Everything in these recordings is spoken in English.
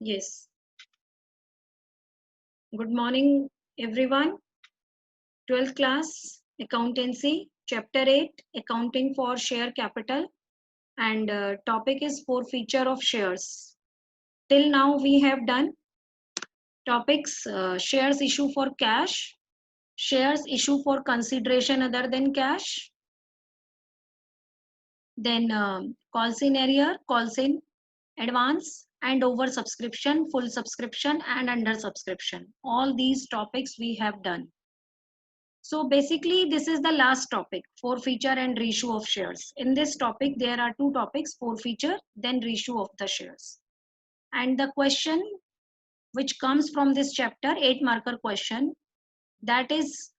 Yes. Good morning, everyone. 12th class accountancy, chapter 8, accounting for share capital, and topic is forfeiture of shares. Till now, we have done topics shares issue for cash, shares issue for consideration other than cash, then calls in arrear, calls in advance, and over subscription, full subscription, and under subscription. All these topics we have done. So basically, this is the last topic, forfeiture and reissue of shares. In this topic, there are two topics, forfeiture, then reissue of the shares. And the question which comes from this chapter, 8 marker question, that is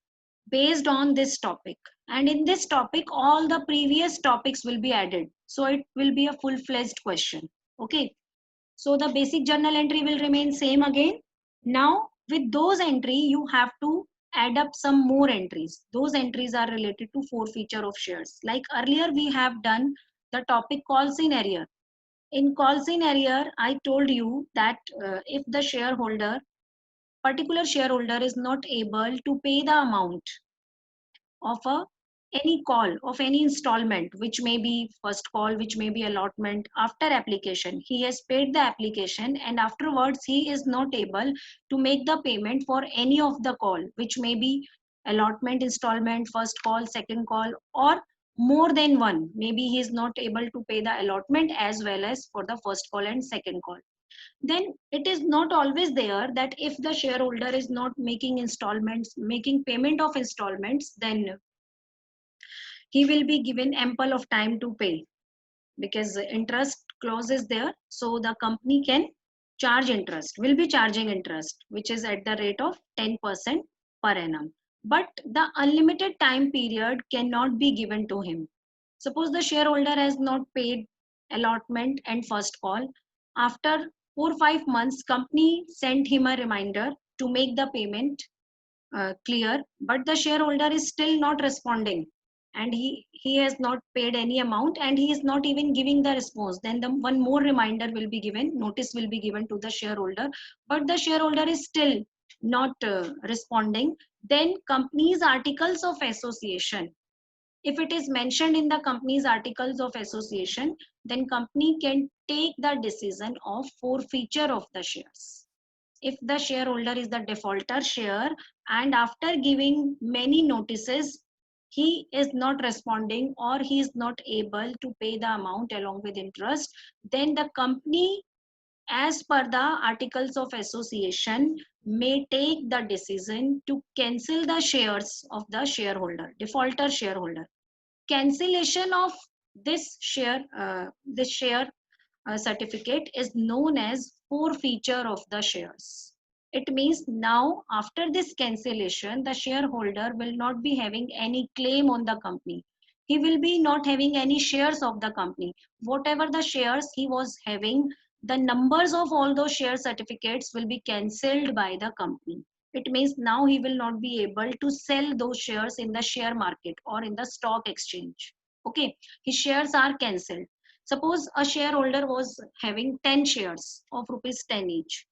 based on this topic. And in this topic, all the previous topics will be added. So it will be a full-fledged question. Okay. So the basic journal entry will remain same again. Now with those entry, you have to add up some more entries. Those entries are related to forfeiture of shares. Like earlier we have done the topic calls in arrear. In calls in arrear, I told you that if the particular shareholder is not able to pay the amount of any call of any installment, which may be first call, which may be allotment, after application he has paid the application and afterwards he is not able to make the payment for any of the call, which may be allotment, installment, first call, second call, or more than one. Maybe he is not able to pay the allotment as well as for the first call and second call. Then it is not always there that if the shareholder is not making installments, making payment of installments, then he will be given ample of time to pay, because interest clause is there, so the company can charge interest, will be charging interest, which is at the rate of 10% per annum. But the unlimited time period cannot be given to him. Suppose the shareholder has not paid allotment and first call. After 4 or 5 months, company sent him a reminder to make the payment clear, but the shareholder is still not responding, and he has not paid any amount and he is not even giving the response. Then the one more reminder will be given, notice will be given to the shareholder, but the shareholder is still not responding. Then company's articles of association, if it is mentioned in the company's articles of association, then company can take the decision of forfeiture of the shares. If the shareholder is the defaulter share and after giving many notices he is not responding or he is not able to pay the amount along with interest, then the company, as per the articles of association, may take the decision to cancel the shares of the shareholder, defaulter shareholder. Cancellation of this share certificate is known as forfeiture of the shares. It means now after this cancellation, the shareholder will not be having any claim on the company. He will be not having any shares of the company. Whatever the shares he was having, the numbers of all those share certificates will be cancelled by the company. It means now he will not be able to sell those shares in the share market or in the stock exchange. Okay, his shares are cancelled. Suppose a shareholder was having 10 shares of rupees 10 each,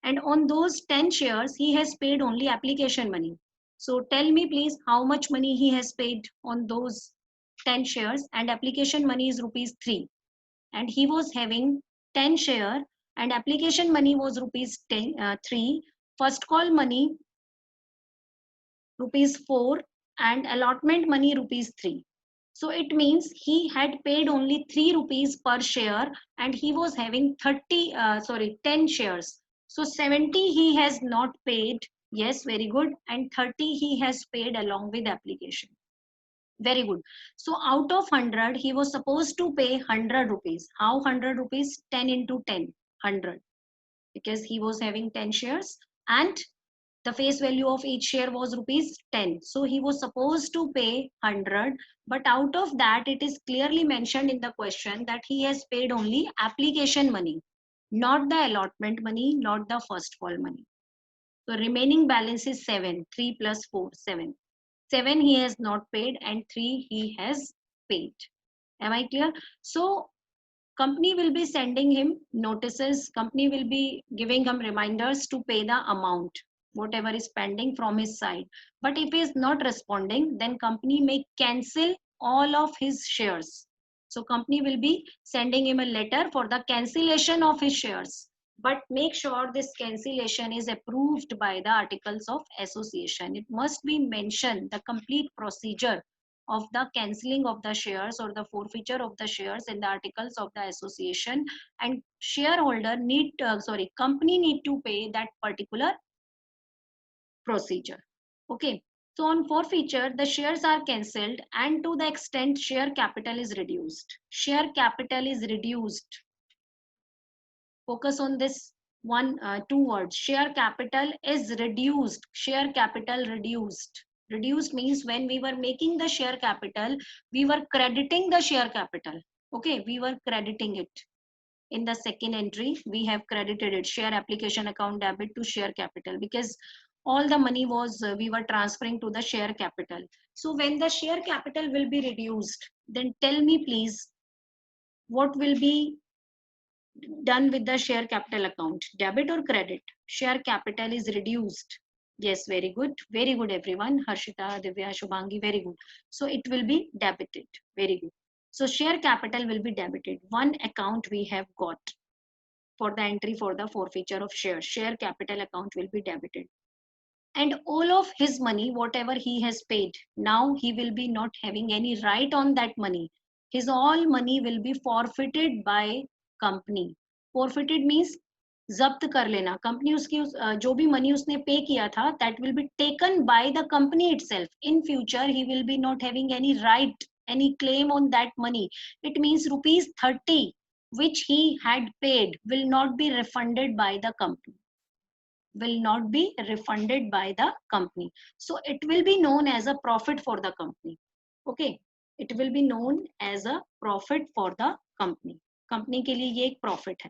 and on those 10 shares he has paid only application money. So tell me please how much money he has paid on those 10 shares, and application money is rupees 3, and he was having 10 share and application money was rupees 3, first call money rupees 4, and allotment money rupees 3. So it means he had paid only 3 rupees per share and he was having 10 shares. So 70 he has not paid. Yes, very good. And 30 he has paid along with application. Very good. So out of 100, he was supposed to pay 100 rupees. How 100 rupees? 10 into 10, 100. Because he was having 10 shares and the face value of each share was rupees 10. So he was supposed to pay 100, but out of that it is clearly mentioned in the question that he has paid only application money, not the allotment money, not the first call money. So remaining balance is 7. 3 plus 4, 7. 7 he has not paid and 3 he has paid. Am I clear? So company will be sending him notices, company will be giving him reminders to pay the amount, whatever is pending from his side. But if he is not responding, then company may cancel all of his shares. So company will be sending him a letter for the cancellation of his shares. But make sure this cancellation is approved by the articles of association. It must be mentioned the complete procedure of the cancelling of the shares or the forfeiture of the shares in the articles of the association, and shareholder need company need to pay that particular procedure. Okay, so on forfeiture the shares are cancelled and to the extent share capital is reduced. Share capital is reduced. Focus on this one, two words. Share capital is reduced. Share capital reduced. Reduced means when we were making the share capital, we were crediting the share capital. Okay, we were crediting it. In the second entry, we have credited it, share application account debit to share capital, because all the money was we were transferring to the share capital. So when the share capital will be reduced, then tell me please, what will be done with the share capital account, debit or credit? Share capital is reduced. Yes, very good everyone. Harshita, Divya, Shubhangi, very good. So it will be debited. Very good. So share capital will be debited. One account we have got for the entry for the forfeiture of shares. Share capital account will be debited. And all of his money, whatever he has paid, now he will be not having any right on that money. His all money will be forfeited by company. Forfeited means जब्त कर लेना. Company उसकी जो भी money उसने पे किया था, that will be taken by the company itself. In future he will be not having any right, any claim on that money. It means rupees 30 which he had paid will not be refunded by the company. Will not be refunded by the company. So it will be known as a profit for the company. Okay, it will be known as a profit for the company. Company के लिए ये एक profit है.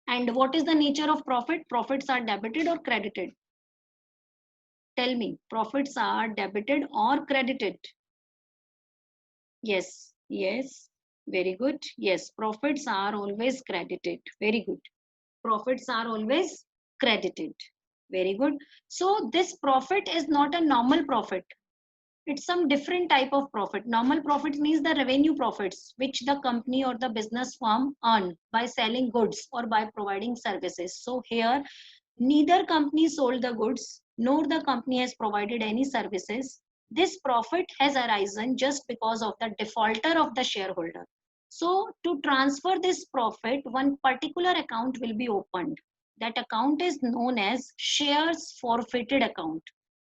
And what is the nature of profit? Profits are debited or credited? Tell me, profits are debited or credited? Yes, yes, very good. Yes, profits are always credited. Very good. Profits are always credited. Very good. So this profit is not a normal profit. It's some different type of profit. Normal profit means the revenue profits which the company or the business firm earn by selling goods or by providing services. So here neither company sold the goods nor the company has provided any services. This profit has arisen just because of the defaulter of the shareholder. So to transfer this profit, one particular account will be opened. That account is known as shares forfeited account.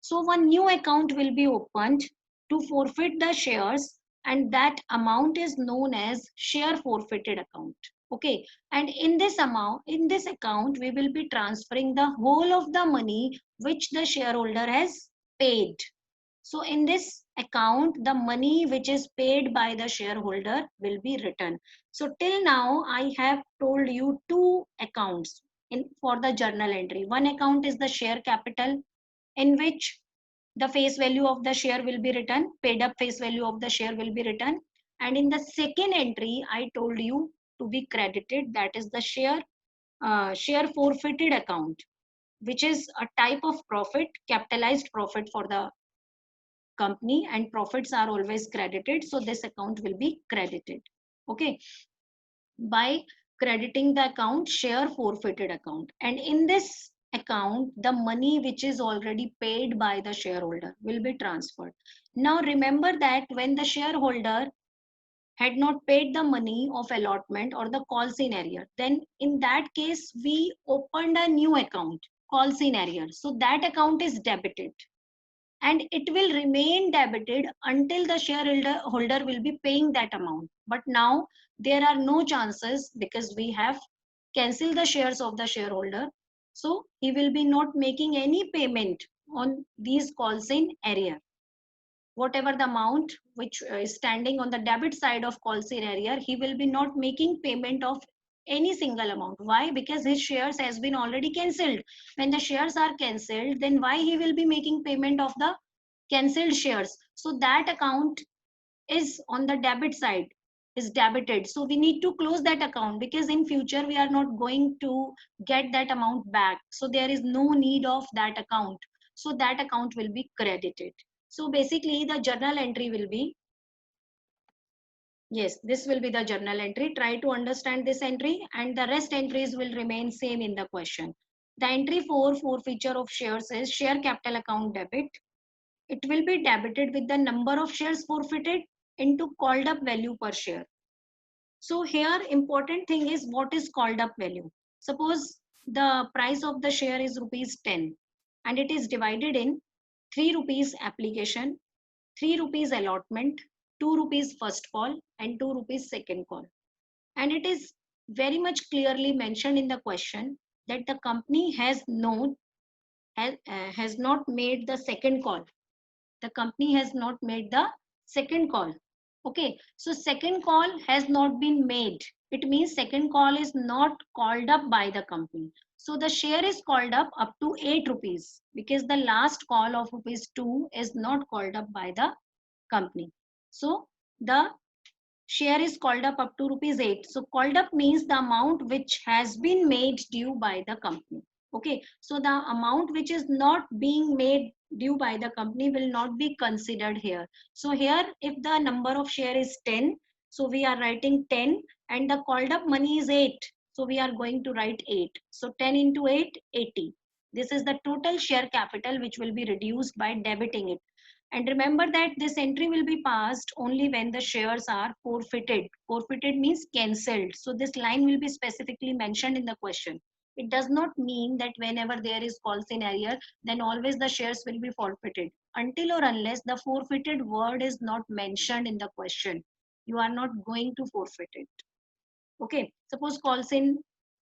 So one new account will be opened to forfeit the shares, and that amount is known as share forfeited account. Okay, and in this account, we will be transferring the whole of the money which the shareholder has paid. So in this account, the money which is paid by the shareholder will be written. So till now, I have told you two accounts for the journal entry. One account is the share capital, in which the face value of the share will be written, paid up face value of the share will be written. And in the second entry, I told you to be credited, that is the share forfeited account, which is a type of profit, capitalized profit for the company, and profits are always credited. So this account will be credited. Okay, by crediting the account share forfeited account. And in this account, the money which is already paid by the shareholder will be transferred. Now remember that when the shareholder had not paid the money of allotment or the call scenario, then in that case we opened a new account, call scenario. So that account is debited and it will remain debited until the shareholder will be paying that amount. But now there are no chances because we have cancelled the shares of the shareholder. So he will be not making any payment on these calls in arrear. Whatever the amount which is standing on the debit side of calls in arrear, he will be not making payment of any single amount. Why? Because his shares has been already cancelled. When the shares are cancelled, then why he will be making payment of the cancelled shares? So that account is on the debit side. is debited. So we need to close that account because in future we are not going to get that amount back. So there is no need of that account. So that account will be credited. So basically the journal entry will be, yes, this will be the journal entry. Try to understand this entry and the rest entries will remain same in the question. The entry 4, forfeiture of shares, is share capital account debit. It will be debited with the number of shares forfeited into called up value per share. So here important thing is what is called up value. Suppose the price of the share is rupees 10 and it is divided in 3 rupees application, 3 rupees allotment, 2 rupees first call and 2 rupees second call. And it is very much clearly mentioned in the question that the company has not made the second call. The company has not made the second call. Okay, so second call has not been made. It means second call is not called up by the company. So the share is called up to 8 rupees because the last call of rupees 2 is not called up by the company. So the share is called up to rupees 8. So called up means the amount which has been made due by the company. Okay, so the amount which is not being made due by the company will not be considered here. So here if the number of share is 10, so we are writing 10 and the called up money is 8. So we are going to write 8. So 10 into 8, 80. This is the total share capital which will be reduced by debiting it. And remember that this entry will be passed only when the shares are forfeited. Forfeited means cancelled. So this line will be specifically mentioned in the question. It does not mean that whenever there is calls in error, then always the shares will be forfeited. Until or unless the forfeited word is not mentioned in the question, you are not going to forfeit it. Okay, suppose calls in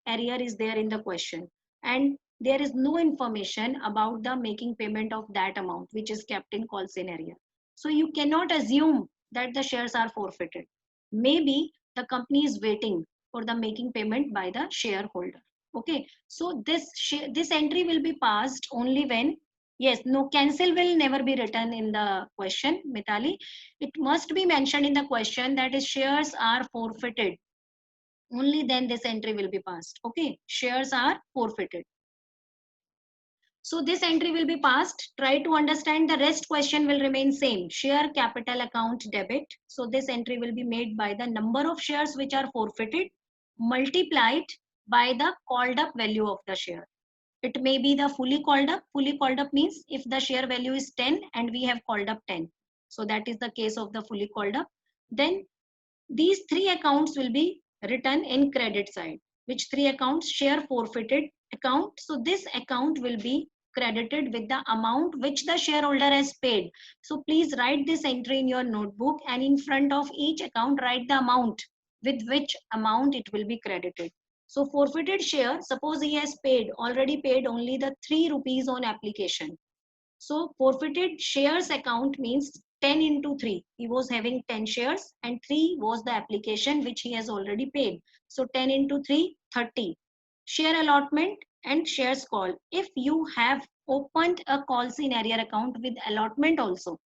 error is there in the question and there is no information about the making payment of that amount which is kept in calls in error. So you cannot assume that the shares are forfeited. Maybe the company is waiting for the making payment by the shareholder. Okay, so this entry will be passed only when, yes, no, cancel will never be written in the question, Mitali. It must be mentioned in the question that is shares are forfeited. Only then this entry will be passed. Okay, shares are forfeited. So this entry will be passed. Try to understand the rest question will remain same. Share capital account debit. So this entry will be made by the number of shares which are forfeited multiplied by the called up value of the share. It may be the fully called up. Fully called up means if the share value is 10 and we have called up 10. So that is the case of the fully called up. Then these three accounts will be written in credit side. Which three accounts? Share forfeited account. So this account will be credited with the amount which the shareholder has paid. So please write this entry in your notebook and in front of each account write the amount with which amount it will be credited. So forfeited share, suppose he has already paid only the 3 rupees on application. So forfeited shares account means 10 into 3. He was having 10 shares and 3 was the application which he has already paid. So 10 into 3, 30. Share allotment and shares call. If you have opened a calls in arrear account with allotment also,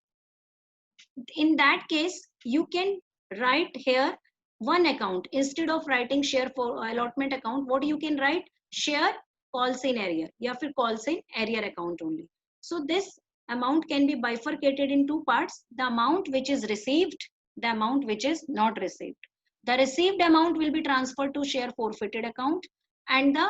in that case, you can write here one account. Instead of writing share for allotment account, what you can write? Share calls in arrear. या फिर calls in arrear account only. So this amount can be bifurcated in two parts. The amount which is received, the amount which is not received. The received amount will be transferred to share forfeited account and the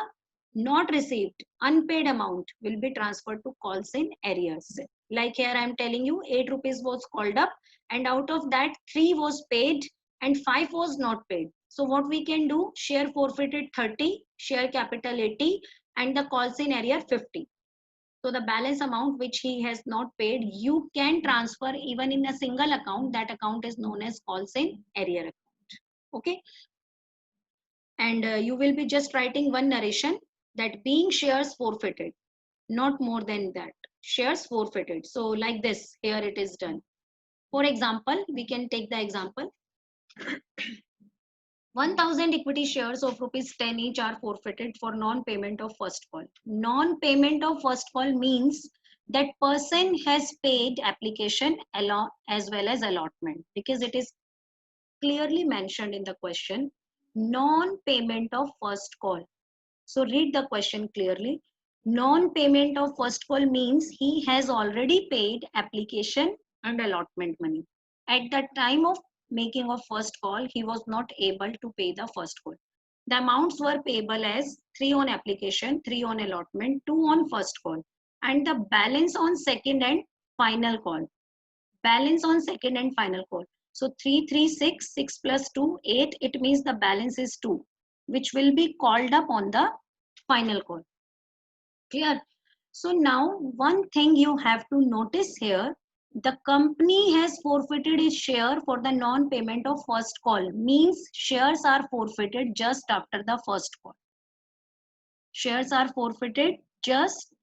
not received unpaid amount will be transferred to calls in arrears. Like here I am telling you 8 rupees was called up and out of that 3 was paid and 5 was not paid. So what we can do, share forfeited 30, share capital 80 and the calls in arrear 50. So the balance amount which he has not paid, you can transfer even in a single account. That account is known as calls in arrear account. Okay. And you will be just writing one narration that being shares forfeited, not more than that. Shares forfeited. So like this, here it is done. For example, we can take the example. 1000 equity shares of rupees 10 each are forfeited for non-payment of first call. Non-payment of first call means that person has paid application as well as allotment because it is clearly mentioned in the question, non-payment of first call. So read the question clearly. Non-payment of first call means he has already paid application and allotment money. At the time of making of first call, he was not able to pay the first call. The amounts were payable as 3 on application, 3 on allotment, 2 on first call, and the balance on second and final call. Balance on second and final call. So 336, 6 plus 2, 8. It means the balance is 2, which will be called up on the final call. Clear? So now one thing you have to notice here, the company has forfeited its share for the non-payment of first call. Means shares are forfeited just after the first call. Shares are forfeited just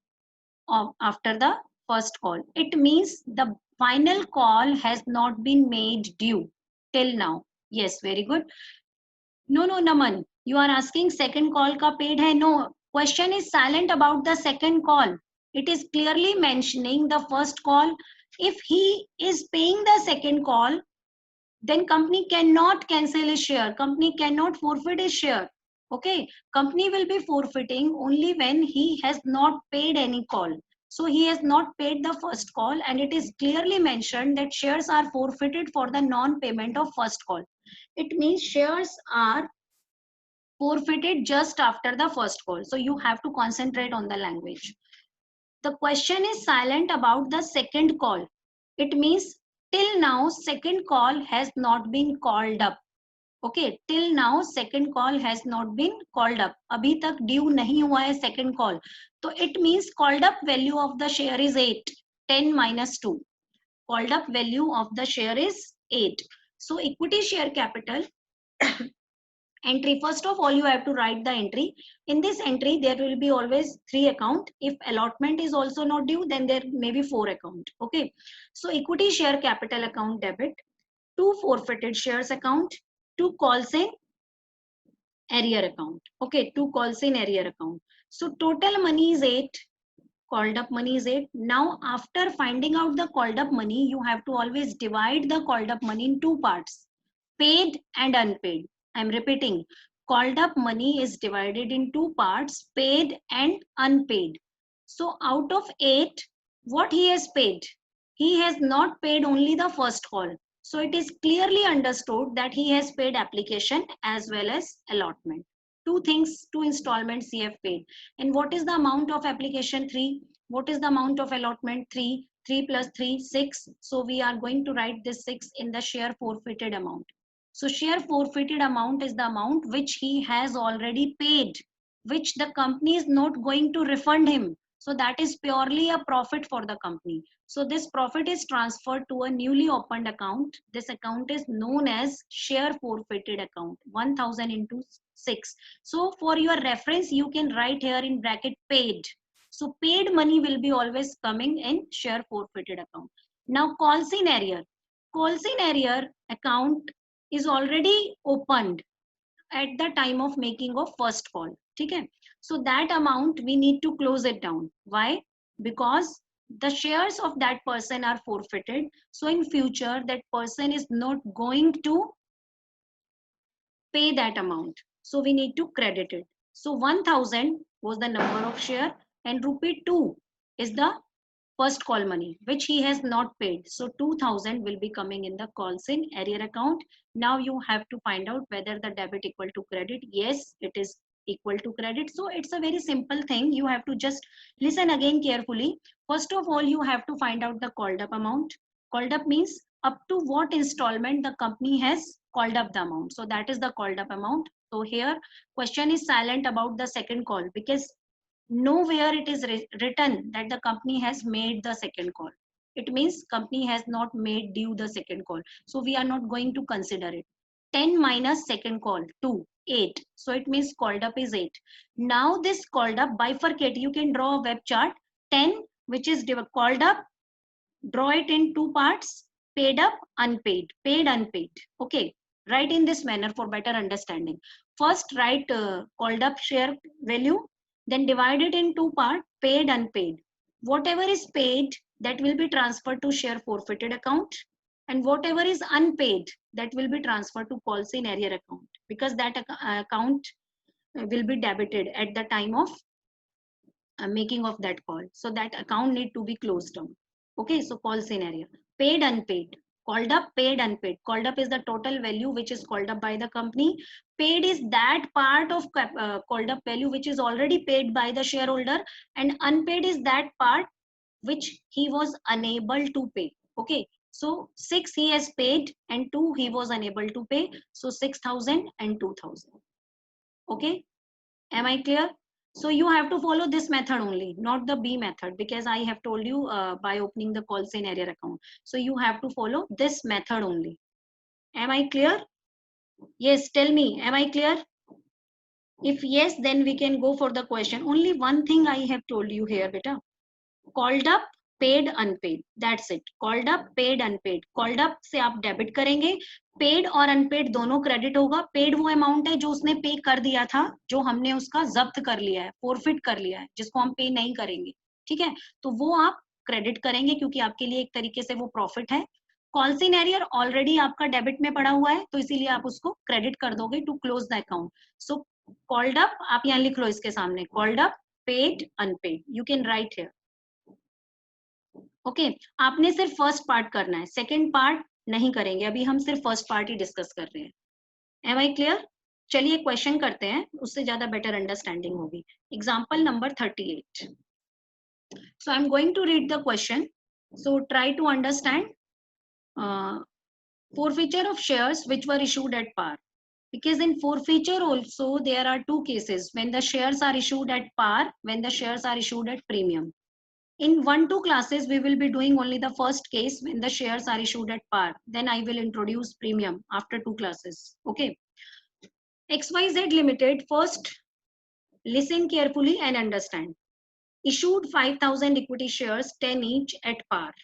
after the first call. It means the final call has not been made due till now. Yes, very good. No, Naman, you are asking second call ka paid hai. No, question is silent about the second call. It is clearly mentioning the first call. If he is paying the second call, then company cannot cancel his share. Company cannot forfeit his share. Okay, company will be forfeiting only when he has not paid any call. So he has not paid the first call, and it is clearly mentioned that shares are forfeited for the non-payment of first call. It means shares are forfeited just after the first call. So you have to concentrate on the language. The question is silent about the second call. It means till now second call has not been called up. Okay, till now second call has not been called up. अभी तक due नहीं हुआ है second call. So it means called up value of the share is 8. 10 minus 2. Called up value of the share is 8. So equity share capital entry. First of all, you have to write the entry. In this entry, there will be always 3 account. If allotment is also not due, then there may be 4 account. Okay. So equity share capital account debit, 2 forfeited shares account, 2 calls in arrear account. Okay, 2 calls in arrear account. So total money is 8. Called up money is 8. Now, after finding out the called up money, you have to always divide the called up money in 2 parts, paid and unpaid. I'm repeating, called up money is divided in 2 parts, paid and unpaid. So out of 8, what he has paid? He has not paid only the first call. So it is clearly understood that he has paid application as well as allotment. 2 things, 2 installments he have paid. And what is the amount of application? 3. What is the amount of allotment? 3. 3 plus 3, 6. So we are going to write this 6 in the share forfeited amount. So share forfeited amount is the amount which he has already paid, which the company is not going to refund him. So that is purely a profit for the company. So this profit is transferred to a newly opened account. This account is known as share forfeited account, 1000 into 6. So for your reference, you can write here in bracket paid. So paid money will be always coming in share forfeited account. Now calls in arrear. Calls in arrear account is already opened at the time of making of first call. Okay, so that amount we need to close it down. Why? Because the shares of that person are forfeited. So in future, that person is not going to pay that amount. So we need to credit it. So 1000 was the number of share, and rupee 2 is the first call money which he has not paid. So 2000 will be coming in the calls in arrear account. Now you have to find out whether the debit equal to credit. Yes, it is equal to credit. So it's a very simple thing. You have to just listen again carefully. First of all, you have to find out the called up amount. Called up means up to what installment the company has called up the amount. So that is the called up amount. So here question is silent about the second call because nowhere it is written that the company has made the second call. It means company has not made due the second call. So we are not going to consider it. 10 minus second call, 2, 8. So it means called up is 8. Now this called up bifurcate. You can draw a web chart. 10 which is called up, draw it in 2 parts, paid up, unpaid, paid, unpaid. Okay, write in this manner for better understanding. First write called up share value, then divide it in 2 parts, paid, unpaid. Whatever is paid, that will be transferred to share forfeited account. and whatever is unpaid, that will be transferred to call in arrear account, because that account will be debited at the time of making of that call. So that account need to be closed down. Okay, so call scenario. Paid, unpaid. Called up, paid, unpaid. Called up is the total value which is called up by the company. Paid is that part of called up value which is already paid by the shareholder, and unpaid is that part which he was unable to pay. Okay, so 6 he has paid and 2 he was unable to pay. So 6,000 and 2,000. Okay, am I clear? So you have to follow this method only, not the B method, because I have told you by opening the call sign arrear account. So you have to follow this method only. Am I clear? Yes, tell me, am I clear? If yes, then we can go for the question. Only one thing I have told you here, beta. Called up, paid unpaid, that's it. Called up, paid, unpaid. Called up से आप debit करेंगे, paid और unpaid दोनों credit होगा. Paid वो amount है जो उसने पे कर दिया था, जो हमने उसका जब्त कर लिया है, फोरफिट कर लिया है, जिसको हम पे नहीं करेंगे. ठीक है, तो वो आप क्रेडिट करेंगे क्योंकि आपके लिए एक तरीके से वो प्रॉफिट है. कॉल इन एरियर ऑलरेडी आपका डेबिट में पड़ा हुआ है, तो इसीलिए आप उसको क्रेडिट कर दोगे to close the account. So called up आप यहाँ लिख लो इसके सामने, called up, paid, unpaid. You can write here. Okay, आपने सिर्फ फर्स्ट पार्ट करना है, सेकंड पार्ट नहीं करेंगे. अभी हम सिर्फ फर्स्ट पार्ट ही डिस्कस कर रहे हैं. Am I clear? चलिए क्वेश्चन करते हैं, उससे ज्यादा बेटर अंडरस्टैंडिंग होगी. Example number 38. So I am going to read the question, so try to understand. forfeiture of shares which were issued at par, because in forfeiture also there are two cases: when the shares are issued at par, when the shares are issued at premium. In 1-2 classes, we will be doing only the first case when the shares are issued at par. Then I will introduce premium after 2 classes. Okay. XYZ Limited, first listen carefully and understand. Issued 5,000 equity shares, 10 each at par.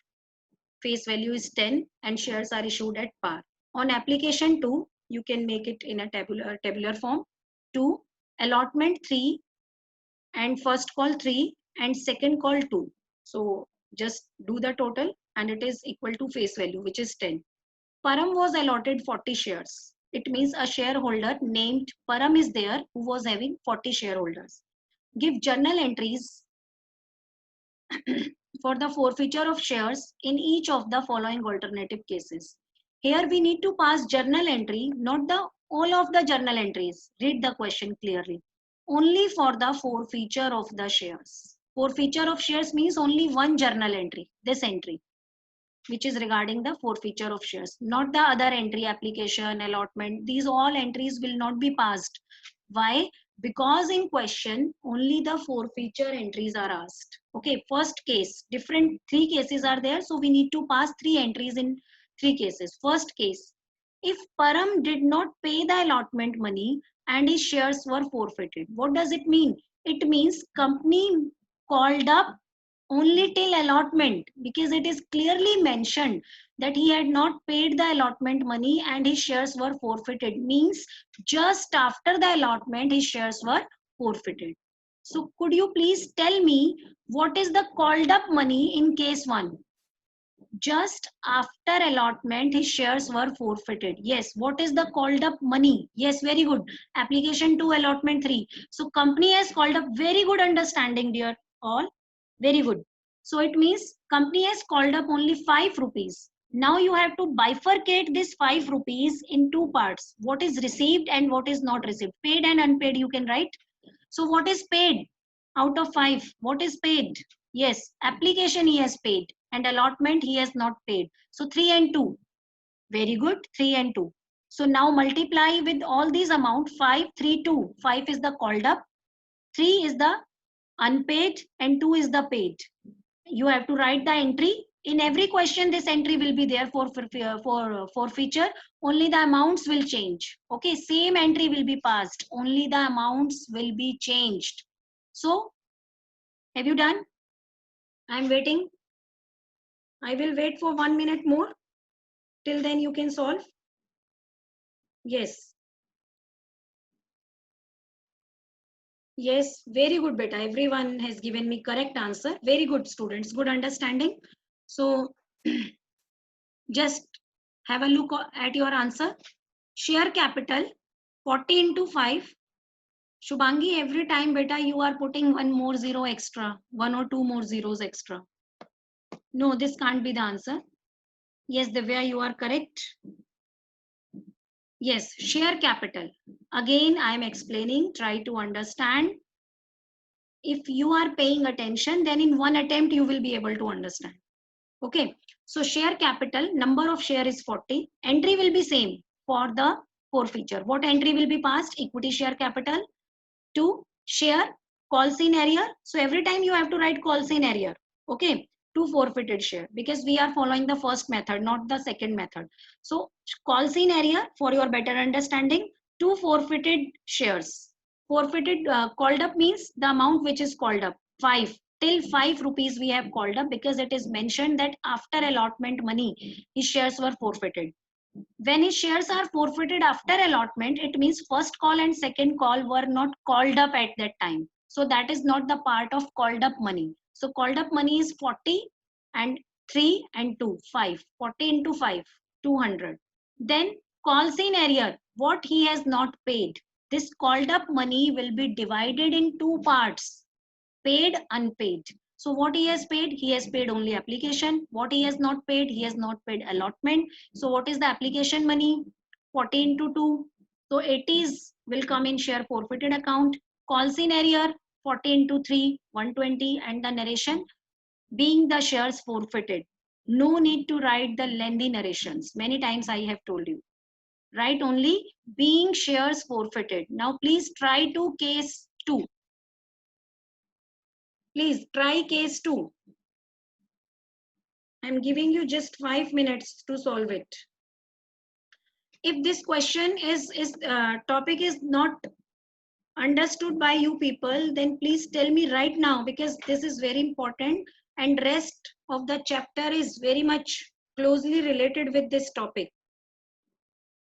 Face value is 10 and shares are issued at par. On application 2, you can make it in a tabular form. 2, allotment 3 and first call 3 and second call 2. So just do the total and it is equal to face value, which is 10. Param was allotted 40 shares. It means a shareholder named Param is there who was having 40 shareholders. Give journal entries for the forfeiture of shares in each of the following alternative cases. Here we need to pass journal entry, not the all of the journal entries. Read the question clearly. Only for the forfeiture of the shares. Forfeiture of shares means only one journal entry, this entry, which is regarding the forfeiture of shares, not the other entry, application, allotment. These all entries will not be passed. Why? Because in question only the forfeiture entries are asked. Okay, first case, different 3 cases are there, so we need to pass 3 entries in 3 cases. First case, if Param did not pay the allotment money and his shares were forfeited. What does it mean? It means company called up only till allotment, because it is clearly mentioned that he had not paid the allotment money and his shares were forfeited. Means just after the allotment his shares were forfeited. So could you please tell me what is the called up money in case 1? Just after allotment his shares were forfeited. Yes, what is the called up money? Yes, very good. Application 2, allotment 3. So company has called up. Very good understanding, dear all. Very good. So it means company has called up only 5 rupees. Now you have to bifurcate this 5 rupees in 2 parts. What is received and what is not received. Paid and unpaid you can write. So what is paid out of 5? What is paid? Yes, application he has paid and allotment he has not paid. So 3 and 2. Very good, 3 and 2. So now multiply with all these amount, 5, 3, 2. 5 is the called up, 3 is the unpaid and 2 is the paid. You have to write the entry. In every question this entry will be there for forfeiture. Only the amounts will change. Okay, same entry will be passed. Only the amounts will be changed. So have you done? I am waiting. I will wait for 1 minute more. Till then you can solve. Yes. Yes, very good beta. Everyone has given me correct answer. Very good students, good understanding. So just Have a look at your answer. Share capital 40 into 5. Shubhangi, every time beta you are putting one more zero extra, one or two more zeros extra. No, this can't be the answer. Yes, Divya, you are correct. Yes, share capital. Again, I am explaining, try to understand. If you are paying attention, then in one attempt you will be able to understand. Okay, so share capital, number of share is 40. Entry will be same for the forfeiture. What entry will be passed? Equity share capital to share call scene area. So every time you have to write call scene area. Okay, to forfeited share, because we are following the first method, not the second method. So call scene area, for your better understanding, to forfeited shares. Forfeited called up means the amount which is called up, 5 till 5 rupees we have called up, because it is mentioned that after allotment money his shares were forfeited. When his shares are forfeited after allotment, it means first call and second call were not called up at that time. So that is not the part of called up money. So called up money is 40 and 3 and 2, 5. 40 into 5, 200. Then calls in arrear, what he has not paid. This called up money will be divided in two parts, paid, unpaid. So what he has paid? He has paid only application. What he has not paid? He has not paid allotment. So what is the application money? 40 into 2. So 80s will come in share forfeited account. Calls in arrear 40 into 3, 120, and the narration being the shares forfeited. No need to write the lengthy narrations. Many times I have told you. Write only being shares forfeited. Now please try to case 2. Please try case 2. I'm giving you just 5 minutes to solve it. If this question is topic is not understood by you people, then please tell me right now, because this is very important and rest of the chapter is very much closely related with this topic.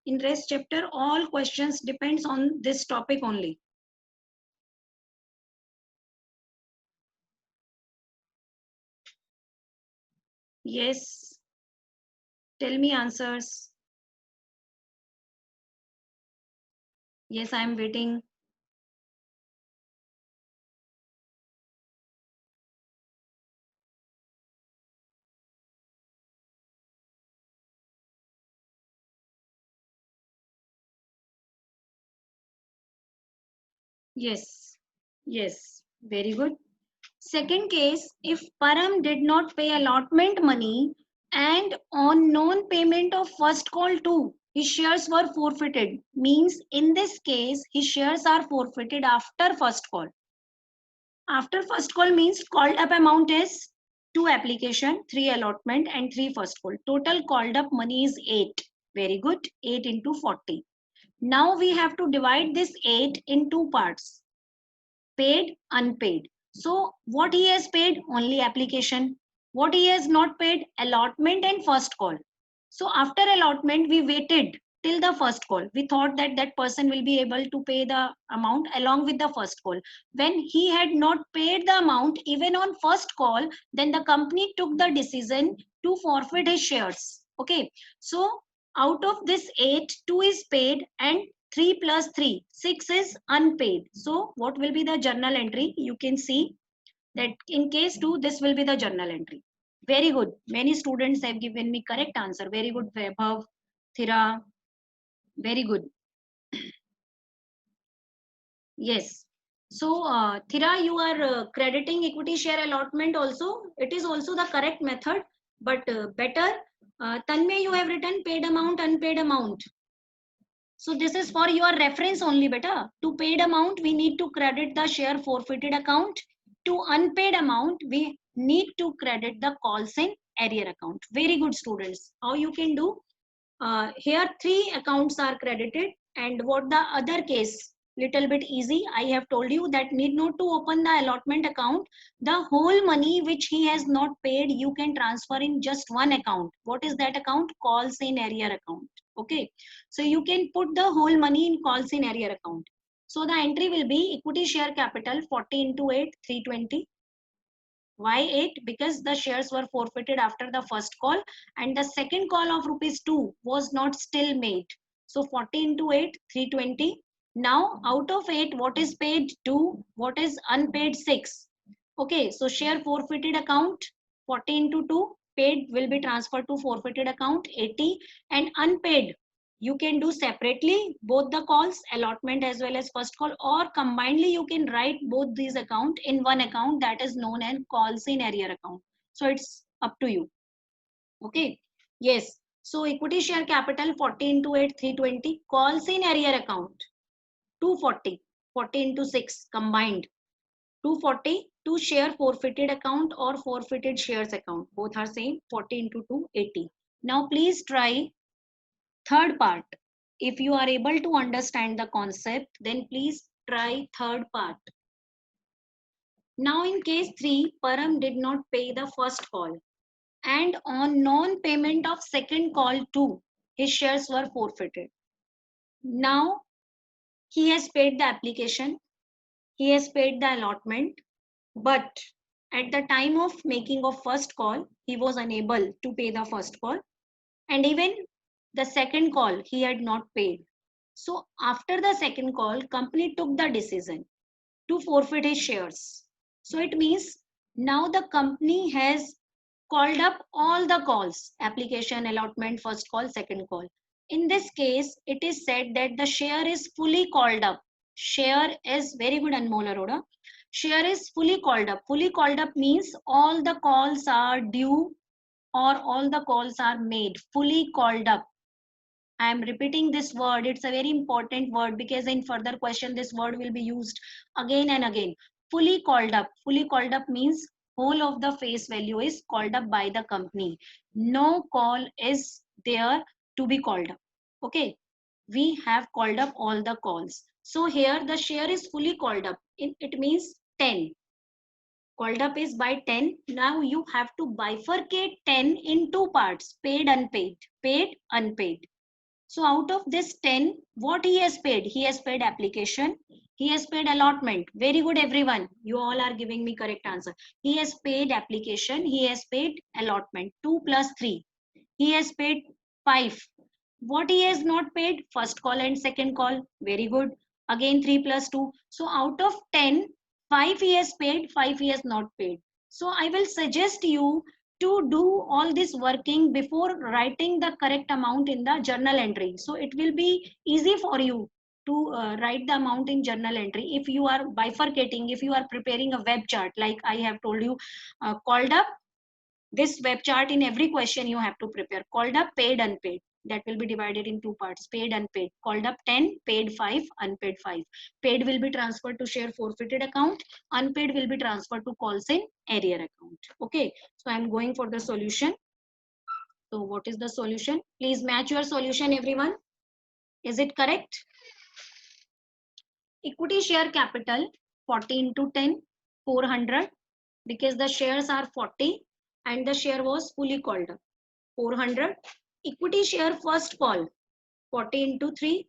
In rest chapter, all questions depends on this topic only. Yes, tell me answers. Yes, I am waiting. Yes, yes, very good. Second case, if Param did not pay allotment money and on non-payment of first call too, his shares were forfeited. Means in this case, his shares are forfeited after first call. After first call means called up amount is 2 application, 3 allotment and 3 first call. Total called up money is 8. Very good. 8 into 40. Now we have to divide this 8 in two parts, paid, unpaid. So what he has paid? Only application. What he has not paid? Allotment and first call. So after allotment, we waited till the first call. We thought that that person will be able to pay the amount along with the first call. When he had not paid the amount even on first call, then the company took the decision to forfeit his shares. Okay. So out of this 8, 2 is paid and 3 plus 3, 6 is unpaid. So what will be the journal entry? You can see that in case 2, this will be the journal entry. Very good. Many students have given me correct answer. Very good, Vaibhav, Thira. Very good. Yes. So, Thira, you are crediting equity share allotment also. It is also the correct method, but better. Tanmay, you have written paid amount, unpaid amount. So this is for your reference only, beta. To paid amount, we need to credit the share forfeited account. To unpaid amount, we need to credit the calls in arrear account. Very good, students. How you can do? Here 3 accounts are credited, and what the other case, little bit easy. I have told you that need not to open the allotment account. The whole money which he has not paid, you can transfer in just one account. What is that account? Calls in arrear account. Okay, so you can put the whole money in calls in arrear account. So the entry will be equity share capital 40 into 8, 320. Why 8? Because the shares were forfeited after the first call and the second call of rupees 2 was not still made. So 40 into 8, 320. Now out of 8, what is paid? 2. What is unpaid? 6. Okay, so share forfeited account 40 into 2, paid will be transferred to forfeited account 80, and unpaid you can do separately both the calls, allotment as well as first call, or combinedly you can write both these account in one account, that is known as calls in arrear account. So it's up to you. Okay, yes. So equity share capital 40 into 8, 320. Calls in arrear account 240, 40 into 6 combined 240. To share forfeited account or forfeited shares account, both are same, 40 into 2, 80. Now please try third part. If you are able to understand the concept, then please try third part. Now in case 3, Param did not pay the first call, and on non-payment of second call too, his shares were forfeited. Now he has paid the application, he has paid the allotment, but at the time of making of first call, he was unable to pay the first call, and even the second call he had not paid. So after the second call, company took the decision to forfeit his shares. So it means now the company has called up all the calls, application, allotment, first call, second call. In this case, it is said that the share is fully called up. Share is very good, Anmol Arora. Share is fully called up. Fully called up means all the calls are due or all the calls are made. Fully called up. I am repeating this word. It's a very important word because in further question, this word will be used again and again. Fully called up. Fully called up means whole of the face value is called up by the company. No call is there to be called up. Okay. We have called up all the calls. So here the share is fully called up. It means 10. Called up is by 10. Now you have to bifurcate 10 in two parts. Paid, unpaid. Paid, unpaid. So out of this 10, what he has paid? He has paid application. He has paid allotment. Very good, everyone. You all are giving me correct answer. He has paid application. He has paid allotment. 2 plus 3. He has paid 5. What he has not paid? First call and second call. Very good. Again 3 plus 2. So out of 10, 5 he has paid, 5 he has not paid. So I will suggest you to do all this working before writing the correct amount in the journal entry. So it will be easy for you to write the amount in journal entry. If you are bifurcating, if you are preparing a web chart, like I have told you, called up, this web chart in every question you have to prepare. Called up, paid, unpaid. That will be divided in two parts. Paid, unpaid. Called up 10, paid 5, unpaid 5. Paid will be transferred to share forfeited account. Unpaid will be transferred to calls in arrear account. Okay. So I'm going for the solution. So what is the solution? Please match your solution, everyone. Is it correct? Equity share capital 40 into 10, 400, because the shares are 40 and the share was fully called up. 400. Equity share first call 40 into 3.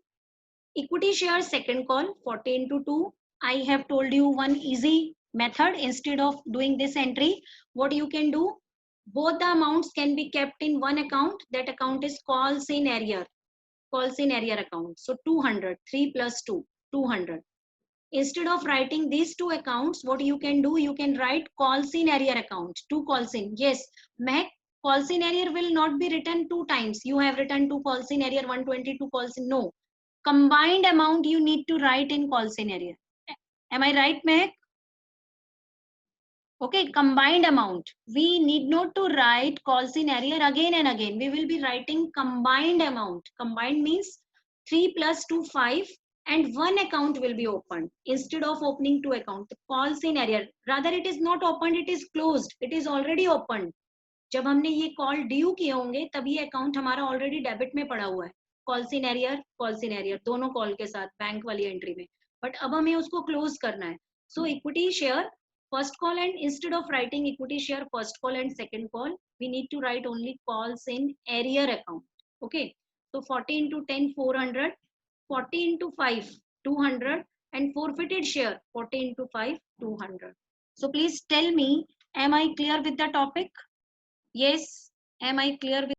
Equity share second call 40 into 2. I have told you one easy method. Instead of doing this entry, what you can do, both the amounts can be kept in one account. That account is calls in arrear. Calls in arrear account. So 200. 3 plus 2. 200. Instead of writing these two accounts, what you can do, you can write calls in arrear account. Two calls in. Yes, Mehak, calls in arrear will not be written two times. You have written two calls in arrear, 122 calls in. No. Combined amount you need to write in calls in arrear. Am I right, Mehak? Okay, combined amount. We need not to write calls in arrear again and again. We will be writing combined amount. Combined means 3 plus 2, 5, and one account will be opened instead of opening two accounts. Calls in arrear. Rather, it is not opened, it is closed. It is already opened. जब हमने ये call due किए होंगे तब ये account हमारा already debit में पड़ा हुआ है. कॉल्स इन एरियर दोनों कॉल के साथ बैंक वाली एंट्री में. बट अब हमें उसको क्लोज करना है. So equity share first call, and instead of writing equity share first call and second call, we need to write only calls in arrear account. Okay, so 40 into 10, 400, 40 into 5, 200, and forfeited share 40 into 5, 200. So please tell me Am I clear with the topic? Yes. Am I clear with